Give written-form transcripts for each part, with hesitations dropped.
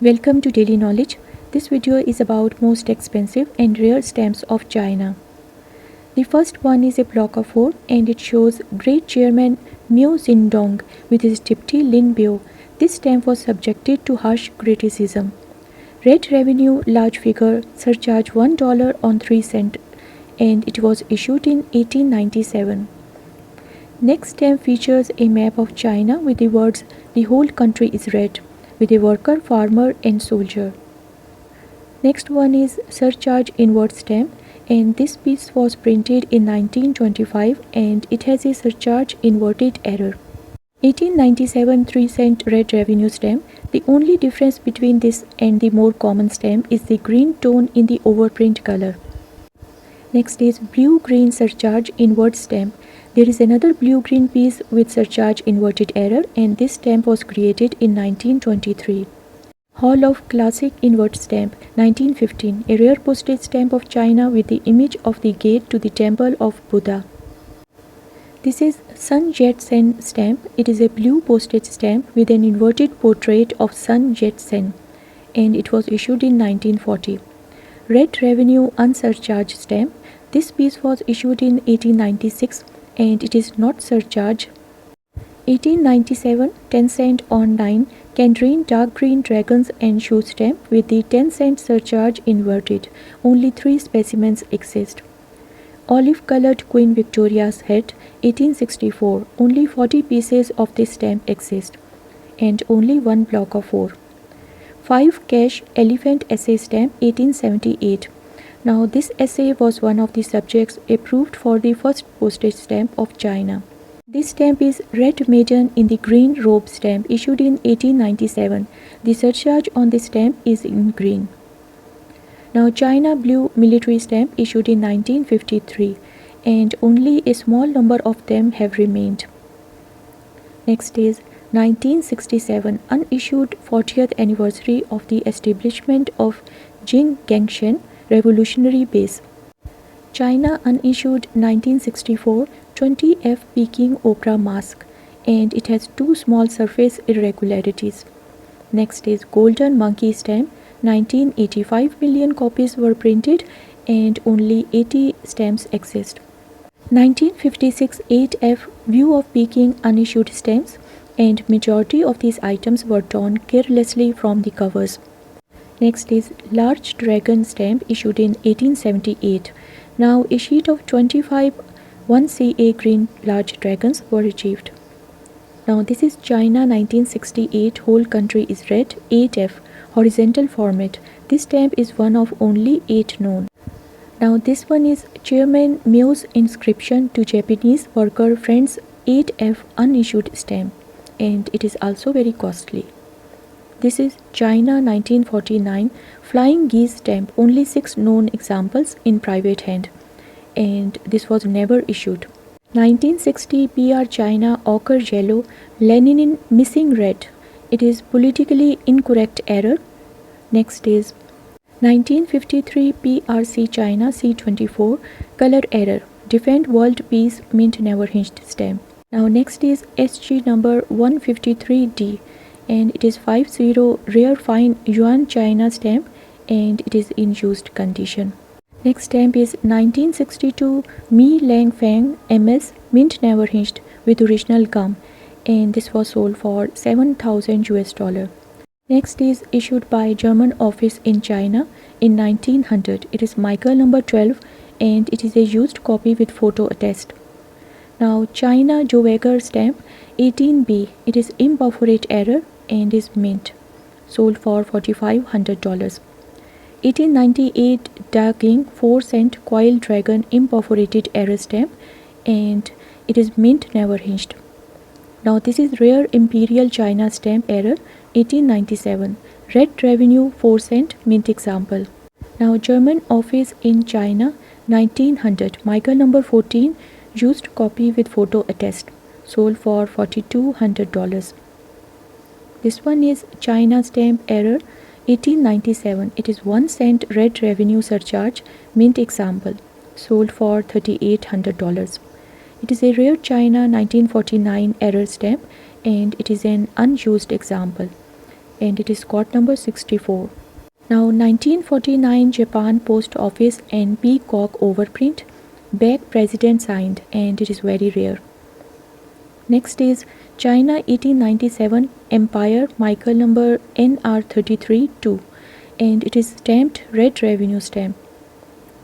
Welcome to Daily Knowledge. This video is about most expensive and rare stamps of China. The first one is a block of 4 and it shows Great Chairman Miao Zedong with his deputy Lin Biao. This stamp was subjected to harsh criticism. Red revenue large figure surcharge $1 on 3 cents and it was issued in 1897. Next stamp features a map of China with the words "The whole country is red" with a worker, farmer and soldier. Next one is surcharge invert stamp and this piece was printed in 1925 and it has a surcharge inverted error. 1897 3 cent red revenue stamp. The only difference between this and the more common stamp is the green tone in the overprint color. Next is blue-green surcharge invert stamp. There is another blue-green piece with surcharge inverted error and this stamp was created in 1923. Hall of Classic invert stamp 1915, a rare postage stamp of China with the image of the gate to the temple of Buddha. This is Sun Yat-sen stamp. It is a blue postage stamp with an inverted portrait of Sun Yat-sen and it was issued in 1940. Red revenue unsurcharged stamp. This piece was issued in 1896 and it is not surcharged. 1897 10 cent on 9 Candarine dark green dragons and shoe stamp with the 10 cent surcharge inverted. Only 3 specimens exist. Olive colored Queen Victoria's head 1864. Only 40 pieces of this stamp exist and only one block of 4. 5 cash elephant essay stamp 1878. Now this essay was one of the subjects approved for the first postage stamp of China. This stamp is red maiden in the green robe stamp issued in 1897. The surcharge on this stamp is in green. Now China blue military stamp issued in 1953 and only a small number of them have remained. Next is 1967 unissued 40th anniversary of the establishment of Jinggangshan Revolutionary Base. China unissued 1964 20F Peking Opera mask and it has 2 small surface irregularities. Next is Golden Monkey stamp 1985 million copies were printed and only 80 stamps exist. 1956 8F View of Peking unissued stamps and majority of these items were torn carelessly from the covers. Next is large dragon stamp issued in 1878. Now a sheet of 25 1CA green large dragons were achieved. Now this is China 1968 whole country is red 8F horizontal format. This stamp is one of only 8 known. Now this one is Chairman Mao's inscription to Japanese worker friends 8F unissued stamp and it is also very costly. This is China 1949 flying geese stamp, only 6 known examples in private hand and this was never issued. 1960 PR China ochre yellow Lenin missing red. It is politically incorrect error. Next is 1953 PRC China C24 color error defend world peace mint never hinged stamp. Now next is SG number 153D and it is 50 rare fine yuan China stamp and it is in used condition. Next stamp is 1962 Mi Lang Fang MS mint never hinged with original gum and this was sold for 7,000 US. Next is issued by German office in China in 1900. It is Michael number 12 and it is a used copy with photo attached. Now China Jowager stamp 18B. It is imperforate error and is mint. Sold for $4,500. 1898 Da King 4 cent coil dragon imperforated error stamp and it is mint never hinged. Now this is rare imperial China stamp error 1897 red revenue 4 cent mint example. Now German office in China 1900 Michael number 14 used copy with photo attached sold for $4,200. This one is China stamp error 1897. It is 1 cent red revenue surcharge mint example sold for $3,800. It is a rare China 1949 error stamp and it is an unused example. and it is card number 64. Now 1949 Japan Post Office and peacock overprint, back president signed, and it is very rare. Next is China 1897 Empire Michael number NR33-2, and it is stamped red revenue stamp.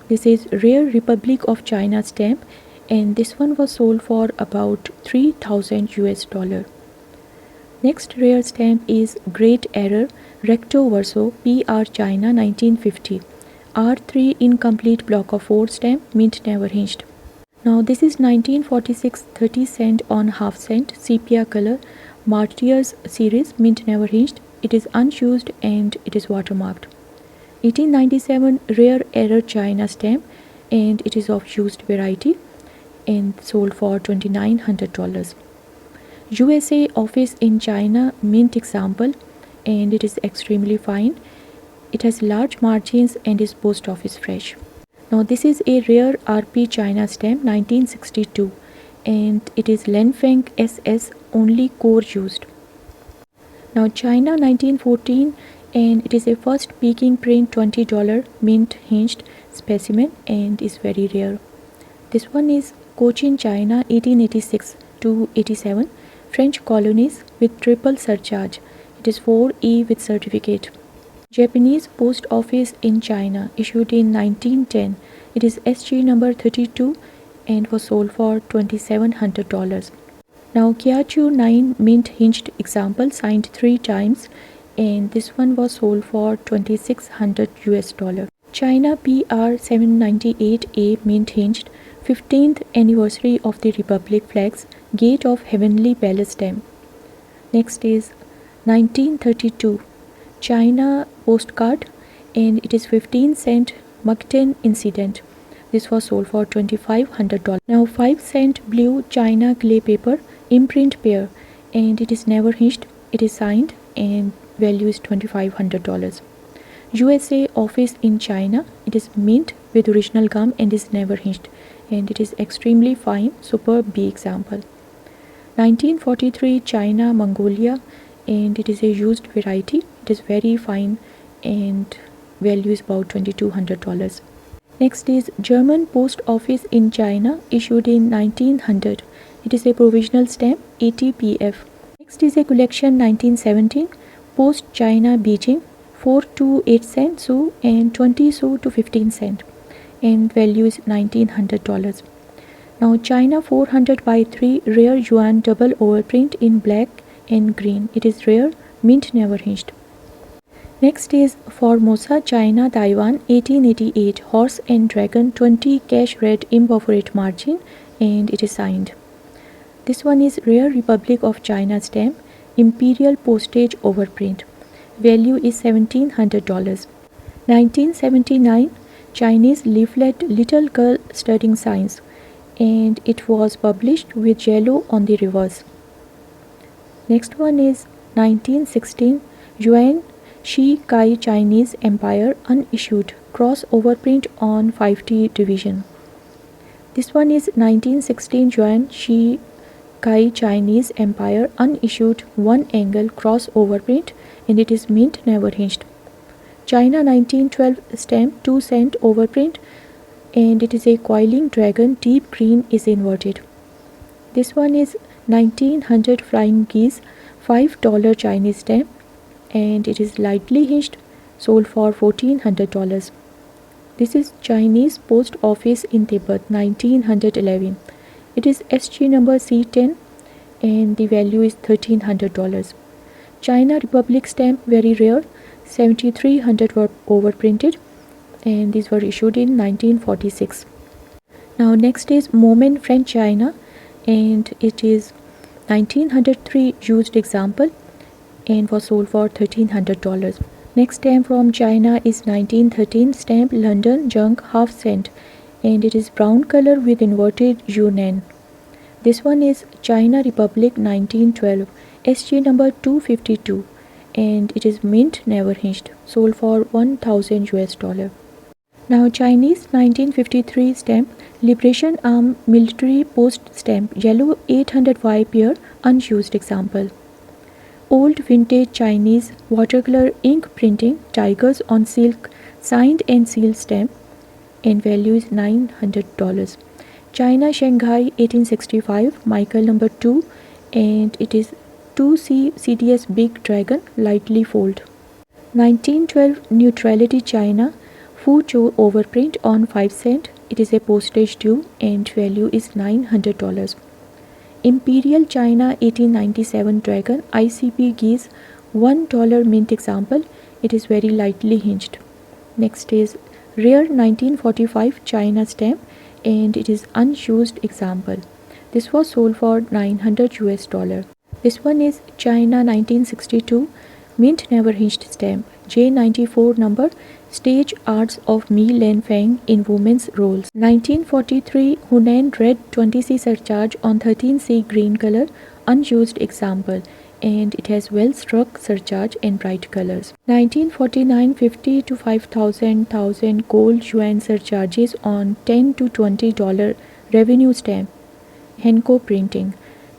This is rare Republic of China stamp, and this one was sold for about 3,000 US dollar. Next rare stamp is Great Error Recto Verso PR China 1950 R3 incomplete block of 4 stamp, mint never hinged. Now this is 1946 30 cent on half cent sepia color Martyrs series, mint never hinged. It is unused and it is watermarked. 1897 rare error China stamp, and it is of used variety and sold for $2,900. USA office in China mint example, and it is extremely fine. It has large margins and is post office fresh. Now this is a rare RP China stamp 1962, and it is Lenfeng SS only core used. Now China 1914, and it is a first Peking print $20 mint hinged specimen and is very rare. This one is Cochin China 1886 to 87 French colonies with triple surcharge. It is 4E with certificate. Japanese Post Office in China issued in 1910. It is SG number 32 and was sold for $2,700. Now Kiachu 9 mint hinged example signed 3 times, and this one was sold for $2,600 US. China PR 798A mint hinged 15th anniversary of the Republic flags Gate of Heavenly Palace stamp. Next is 1932 China postcard, and it is 15 cent Mukden incident. This was sold for $2,500. Now 5 cent blue China clay paper imprint pair, and it is never hinged. It is signed and value is $2,500. USA office in China, it is mint with original gum and is never hinged, and it is extremely fine, superb B example. 1943 China Mongolia, and it is a used variety. It is very fine and value is about $2,200. Next is German Post Office in China issued in 1900. It is a provisional stamp ATPF. Next is a collection 1917 Post China Beijing 4 to 8 cent su and 20 su to 15 cent, and value is $1,900. Now China 400 by 3 rare yuan double overprint in black and green. It is rare, mint never hinged. Next is Formosa China Taiwan 1888 horse and dragon 20 cash red imperforate margin, and it is signed. This one is rare Republic of China stamp imperial postage overprint. Value is $1,700. 1979 Chinese leaflet Little Girl Studying Science, and it was published with yellow on the reverse. Next one is 1916 Yuan Shi Kai Chinese Empire unissued cross overprint on 5T division. This one is 1916 Yuan Shi Kai Chinese Empire unissued one angle cross overprint, and it is mint never hinged. China 1912 stamp 2 cent overprint, and it is a coiling dragon deep green is inverted. This one is 1900 Flying Geese $5 Chinese stamp, and it is lightly hinged, sold for $1,400. This is Chinese Post Office in Tibet 1911. It is SG number C10 and the value is $1,300. China Republic stamp very rare, 7,300 were overprinted, and these were issued in 1946. Now next is Moment French China, and it is 1903 used example and was sold for $1,300. Next stamp from China is 1913 stamp London junk half cent, and it is brown color with inverted Yunnan. This one is China Republic 1912 SG number 252, and it is mint never hinged, sold for $1,000. Now Chinese 1953 stamp Liberation Arm Military Post stamp yellow 800Y pair unused example. old vintage Chinese watercolor ink printing tigers on silk signed and sealed stamp and value is $900. China Shanghai 1865 Michael number 2 and it is 2C CDS Big Dragon lightly fold. 1912 Neutrality China Fuzhou overprint on 5 cent. It is a postage due and value is $900. Imperial China 1897 Dragon ICP Geese $1 mint example. It is very lightly hinged. Next is rare 1945 China stamp and it is unused example. This was sold for $900. This one is China 1962 mint never hinged stamp J94 number stage arts of Mi Len Feng in women's roles. 1943 Hunan red 20C surcharge on 13C green color unused example and it has well struck surcharge and bright colors. 1949 50 to 5,000 gold yuan surcharges on $10 to $20 revenue stamp Henko printing.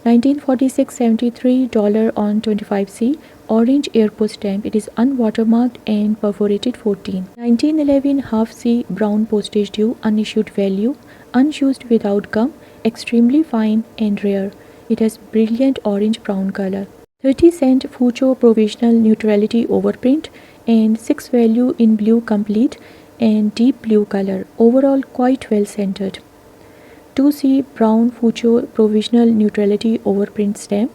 1946 $73 on 25C orange airport stamp. It is unwatermarked and perforated 14. 1911 half C brown postage due unissued value unused without gum extremely fine and rare. It has brilliant orange brown color. 30 cent Fuzhou provisional neutrality overprint and 6 value in blue complete and deep blue color. Overall quite well centered. 2C brown Fuzhou provisional neutrality overprint stamp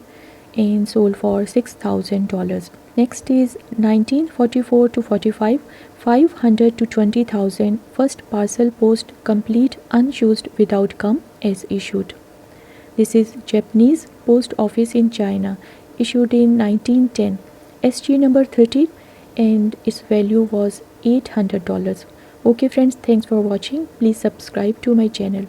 and sold for $6,000. Next is 1944 to 45 500 to 20,000 first parcel post complete unused without gum as issued. This is Japanese post office in China issued in 1910 SG number 30 and its value was $800. Okay friends, thanks for watching. Please subscribe to my channel.